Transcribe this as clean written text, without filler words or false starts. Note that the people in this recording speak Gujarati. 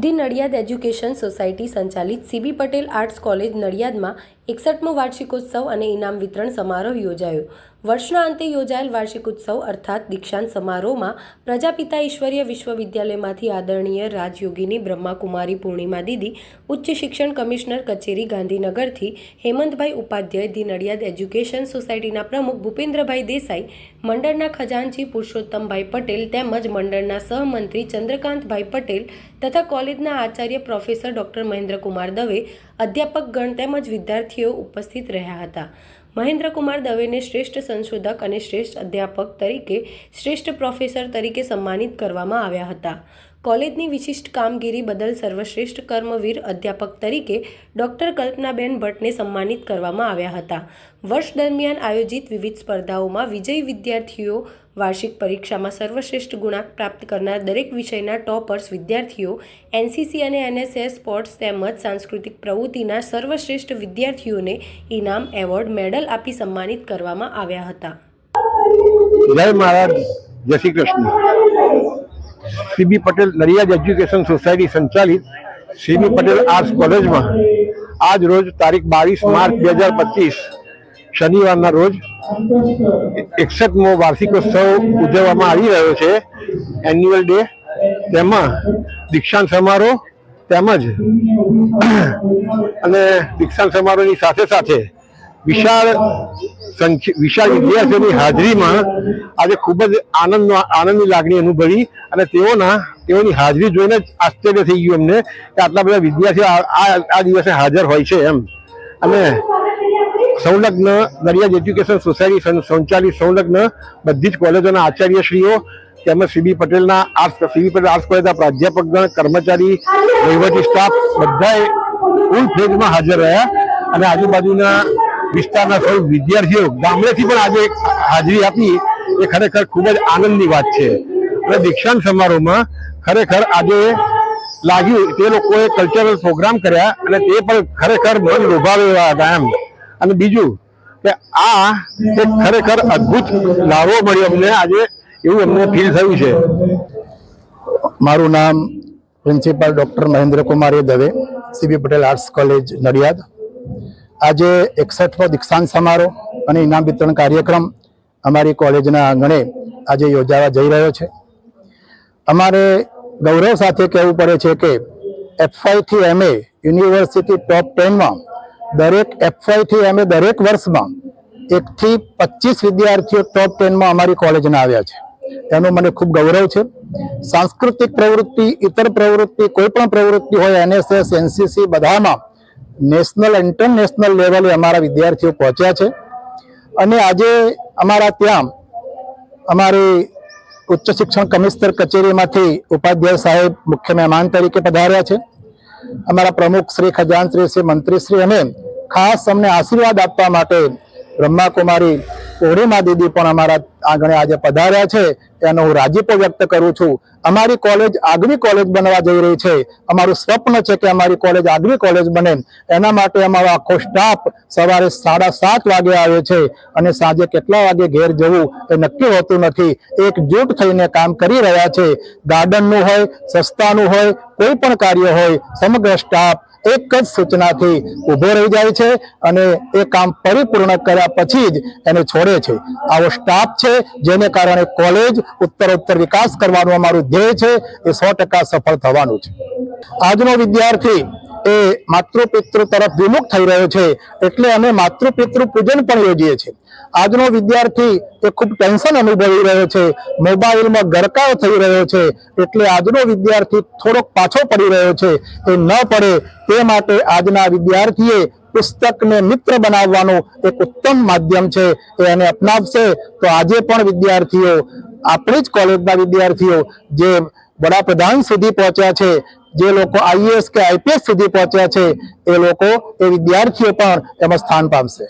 ધી નડિયાદ એજ્યુકેશન સોસાયટી સંચાલિત સીબી પટેલ આર્ટ્સ કોલેજ નડિયાદમાં 61મો વાર્ષિકોત્સવ અને ઇનામ વિતરણ સમારોહ યોજાયો। વર્ષના અંતે યોજાયેલ વાર્ષિકોત્સવ અર્થાત દીક્ષાંત સમારોહમાં પ્રજાપિતા ઈશ્વરીય વિશ્વવિદ્યાલયમાંથી આદરણીય રાજયોગીની બ્રહ્માકુમારી પૂર્ણિમા દીદી, ઉચ્ચ શિક્ષણ કમિશનર કચેરી ગાંધીનગરથી હેમંતભાઈ ઉપાધ્યાય, ધી નડિયાદ એજ્યુકેશન સોસાયટીના પ્રમુખ ભૂપેન્દ્રભાઈ દેસાઈ, મંડળના ખજાનચી પુરુષોત્તમભાઈ પટેલ તેમજ મંડળના સહમંત્રી ચંદ્રકાંતભાઈ પટેલ તથા કોલેજના આચાર્ય પ્રોફેસર ડોક્ટર મહેન્દ્રકુમાર દવે, અધ્યાપકગણ તેમજ વિદ્યાર્થીઓ ઉપસ્થિત રહ્યા હતા। મહેન્દ્રકુમાર દવેને શ્રેષ્ઠ સંશોધક અને શ્રેષ્ઠ અધ્યાપક તરીકે, શ્રેષ્ઠ પ્રોફેસર તરીકે સન્માનિત કરવામાં આવ્યા હતા। કોલેજની વિશિષ્ટ કામગીરી બદલ સર્વશ્રેષ્ઠ કર્મવીર અધ્યાપક તરીકે ડોક્ટર કલ્પનાબેન ભટ્ટને સન્માનિત કરવામાં આવ્યા હતા। વર્ષ દરમિયાન આયોજિત વિવિધ સ્પર્ધાઓમાં વિજયી વિદ્યાર્થીઓ, વાર્ષિક પરીક્ષામાં સર્વશ્રેષ્ઠ ગુણાંક પ્રાપ્ત કરનાર દરેક વિષયના ટોપર્સ વિદ્યાર્થીઓ, એનસીસી અને એનએસએસ સ્પોર્ટ્સ તેમજ સાંસ્કૃતિક પ્રવૃત્તિના સર્વશ્રેષ્ઠ વિદ્યાર્થીઓને ઇનામ, એવોર્ડ, મેડલ આપી સન્માનિત કરવામાં આવ્યા હતા। જય મહારાજ, જય Shri Krishna. C B Patel Nadiad education society સંચાલિત સીબી પટેલ આર્ટ્સ કોલેજમાં આજ રોજ તારીખ 22 માર્ચ 2025 શનિવારના રોજ 61મો વાર્ષિકોત્સવ ઉજવવામાં આવી રહ્યો છે, એન્યુઅલ ડે। તેમાં દીક્ષાંત સમારોહ તેમજ અને દીક્ષાંત સમારોહની સાથે સાથે વિશાળ વિદ્યાર્થીઓની હાજરીમાં આજે ખૂબ જ આનંદની લાગણી અનુભવી અને તેઓની હાજરી જોઈને જ આશ્ચર્ય થઈ ગયું અમને કે આટલા બધા વિદ્યાર્થીઓ આ દિવસે હાજર હોય છે એમ। અને સંલગ્ન નડિયાદ એજ્યુકેશન સોસાયટી સંચાલિત સંલગ્ન બધી જ કોલેજોના આચાર્યશ્રીઓ તેમજ સીબી પટેલ આર્ટ્સ કોલેજના પ્રાધ્યાપકગણ, કર્મચારી, વહીવટી સ્ટાફ બધાએ ફૂલ ફ્લેજમાં હાજર રહ્યા અને આજુબાજુના વિસ્તારના સૌ વિદ્યાર્થીઓ ગામડેથી પણ આજે હાજરી આપી એ ખરેખર ખૂબ જ આનંદની વાત છે। અને દીક્ષાંત સમારોહમાં ખરેખર આજે લાગ્યું તે લોકોએ કલ્ચરલ પ્રોગ્રામ કર્યા અને તે પણ ખરેખર મન લોભાવે એવા હતા એમ। અને બીજું કે આ એક ખરેખર અદ્ભુત લાવો મળ્યો અમને આજે, એવું અમને ફીલ થયું છે। મારું નામ principal doctor Mahendrakumar Dave, C B Patel arts college Nadiad. આજે 61મો દીક્ષાંત સમારોહ અને ઇનામ વિતરણ કાર્યક્રમ અમારી કોલેજના આંગણે આજે યોજાવા જઈ રહ્યો છે। અમારે ગૌરવ સાથે કહેવું પડે છે કે F5 થી MA યુનિવર્સિટી ટોપ 10માં દરેક F5 થી MA દરેક વર્ષમાં 1 થી 25 વિદ્યાર્થીઓ ટોપ 10માં અમારી કોલેજના આવ્યા છે, એનું મને ખૂબ ગૌરવ છે। સાંસ્કૃતિક પ્રવૃત્તિ, ઇતર પ્રવૃત્તિ, કોઈ પણ પ્રવૃત્તિ હોય, એનએસએસ, એનસીસી બધામાં નેશનલ, ઇન્ટરનેશનલ લેવલે અમારા વિદ્યાર્થીઓ પહોંચ્યા છે। અને આજે અમારા ત્યાં અમારી ઉચ્ચ શિક્ષણ કમિશનર કચેરીમાંથી ઉપાધ્યાય સાહેબ મુખ્ય મહેમાન તરીકે પધાર્યા છે। અમારા પ્રમુખ શ્રી, ખજાનચી શ્રી, મંત્રી શ્રી અને ખાસ અમને આશીર્વાદ આપવા માટે બ્રહ્માકુમારી પૂર્ણિમા દીદી પણ અમારા આંગણે આજે પધાર્યા છે, એનો હું રાજીપો વ્યક્ત કરું છું। અમારી કોલેજ આગવી કોલેજ બનવા જઈ રહી છે, અમારું સ્વપ્ન છે કે અમારી કોલેજ આગવી કોલેજ બને, એના માટે અમારો આખો સ્ટાફ સવારે 7:30 વાગે આવે છે અને સાંજે કેટલા વાગે ઘેર જવું એ નક્કી હોતું નથી, એકજૂટ થઈને કામ કરી રહ્યા છે। ગાર્ડનનું હોય, સસ્તાનું હોય, કોઈ પણ કાર્ય હોય, સમગ્ર સ્ટાફ એક જ સૂચનાથી ઊભો રહી જાય છે અને એ કામ પરિપૂર્ણ કર્યા પછી જ એને છોડે છે। આવો સ્ટાફ છે જેને કારણે કોલેજ ઉત્તરોત્તર વિકાસ કરવાનું અમારું ધ્યેય છે, એ 100% સફળ થવાનું છે। આજનો વિદ્યાર્થી એ માતૃપિતૃ તરફ વિમુખ થઈ રહ્યો છે, એટલે અમે માતૃપિતૃ પૂજન પણ યોજીએ છીએ। આજનો વિદ્યાર્થી એ ખૂબ ટેન્શન અનુભવી રહ્યો છે, મોબાઈલમાં ગરકાવ થઈ રહ્યો છે, એટલે આજનો વિદ્યાર્થી થોડોક પાછો પડી રહ્યો છે, એ ન પડે તે માટે આજના વિદ્યાર્થીએ પુસ્તકને મિત્ર બનાવવાનું એક ઉત્તમ માધ્યમ છે, એ એને અપનાવશે તો આજે પણ વિદ્યાર્થીઓ, આપણી જ કોલેજના વિદ્યાર્થીઓ જે વડાપ્રધાન સુધી પહોંચ્યા છે, જે લોકો આઈએએસ કે આઈપીએસ સુધી પહોંચ્યા છે, એ લોકો, એ વિદ્યાર્થીઓ પણ એમાં સ્થાન પામશે।